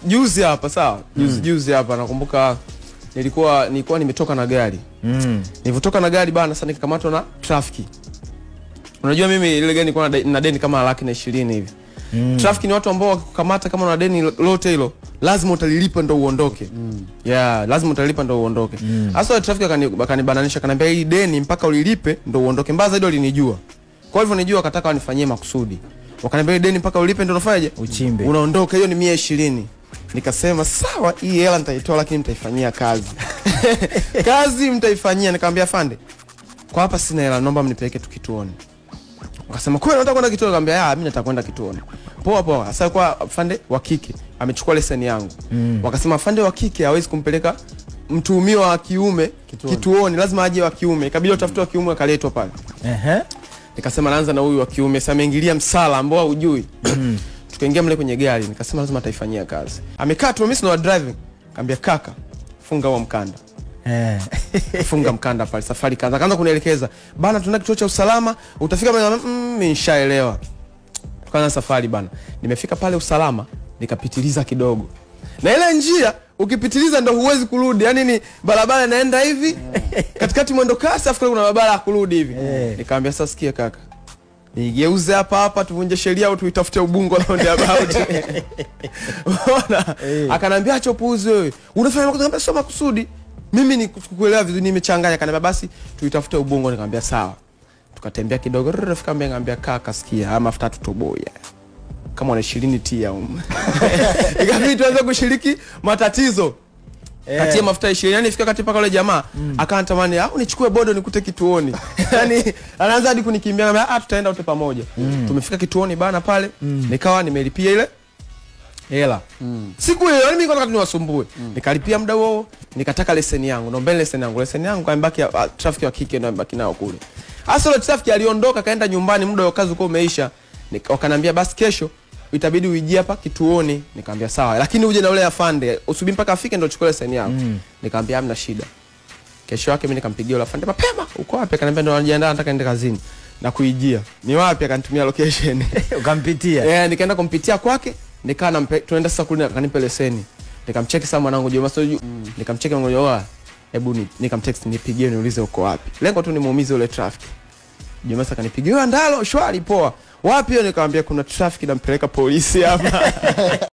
Juzi hapa sawa. Juzi hapa nakumbuka nilikuwa nimetoka na gari. Nilivotoka na gari bana, sasa nikakamatwa na trafiki. Unajua mimi ile gari nilikuwa na deni kama 120,000 hivi. Trafiki ni watu ambao wakikukamata kama una deni lote hilo, lazima utalilipa ndo uondoke. Lazima utalilipa ndo uondoke. Hasa trafiki akanibananisha, akaniambia hii deni mpaka ulilipe ndo uondoke. Mbaya zaidi alinijua. Kwa hivyo nijua akataka wanifanyie makusudi. Wakaniambia deni mpaka ulipe ndo unafanyaje? Uchimbe. Unaondoka, hiyo ni 120. Nikasema sawa, hii hela nitaitoa lakini nitaifanyia kazi. Kazi mtaifanyia. Nikamwambia afande, kwa hapa sina hela, naomba mnipeleke tu kituoni. Wakasema kwani unataka kwenda kituoni? Nikamwambia mimi nataka kwenda kituoni. Poa poa. Sasa kwa afande wa kike amechukua leseni yangu. Wakasema afande wa kike hawezi kumpeleka mtuhumiwa wa kiume kituoni, lazima aje wa kiume. Ikabidi utafute wa kiume akaletwa pale. Nikasema naanza na huyu wa kiume. Sasa ameingilia msala ambao hujui. Tukaingia mle kwenye gari, nikasema lazima ataifanyia kazi. Amekaa tu, mimi sina driving. Nikamwambia kaka, funga huo mkanda. Funga mkanda pale, safari kaanza kunielekeza. Bana tunaenda kituo cha usalama, utafika mimi nishaelewa. Tukaanza safari bana. Nimefika pale usalama, nikapitiliza kidogo. Na ile njia ukipitiliza ndo huwezi kurudi. Yaani ni barabara inaenda hivi, katikati mwendo kasi afu kuna barabara ya kurudi hivi. Nikamwambia sasa sikia kaka, nigeuze hapa tuvunje sheria au tuitafute Ubungo round about. Unaona? Akanambia acha upuuzi wewe. Unafanya makosa, sio makusudi. Mimi nikukuelewa vizuri, nimechanganya. Akanambia basi tuitafute Ubungo. Nikamwambia sawa. Tukatembea kidogo, rafiki yangu ngambia kaka sikia, ama mafuta tutoboya. Kama una 20 tia ikabidi tuanze kushiriki matatizo. Kati ya mafuta 20, yani ifika kati paka yule jamaa akaantamani nichukue bodo nikute kituoni. Yani anaanza hadi kunikimbia, ngambia tutaenda wote pamoja. Tumefika kituoni bana pale, nikawa nimelipia ile hela. Siku hiyo mimi nilikuwa niwasumbue. Nikalipia muda huo, nikataka leseni yangu. Naomba leseni yangu kambaki trafiki wa kike ndio mbaki nao kule. Hasa ile trafiki aliondoka kaenda nyumbani, muda wa kazi uko umeisha. Wakanambia basi kesho itabidi uijie hapa kituoni. Nikamwambia sawa, lakini uje na ule afande, usubiri mpaka afike ndio uchukue leseni yako. Nikamwambia hamna shida. Kesho yake mimi nikampigia yule afande, mapema uko wapi? Akaniambia ndio anajiandaa nataka niende kazini na kuijia. Ni wapi? Akanitumia location. Ukampitia? Nikaenda kumpitia kwake, nikaa tunaenda sasa kule, akanipa leseni. Nikamcheki sana mwanangu Juma Soju. Nikamcheki mwanangu, hebu nikamtext nipigie niulize uko wapi. Lengo tu nimuumize yule traffic. Juma sasa kanipigia, Ndalo shwari poa. Wapi? Nikamwambia kuna traffic nampeleka polisi hapa.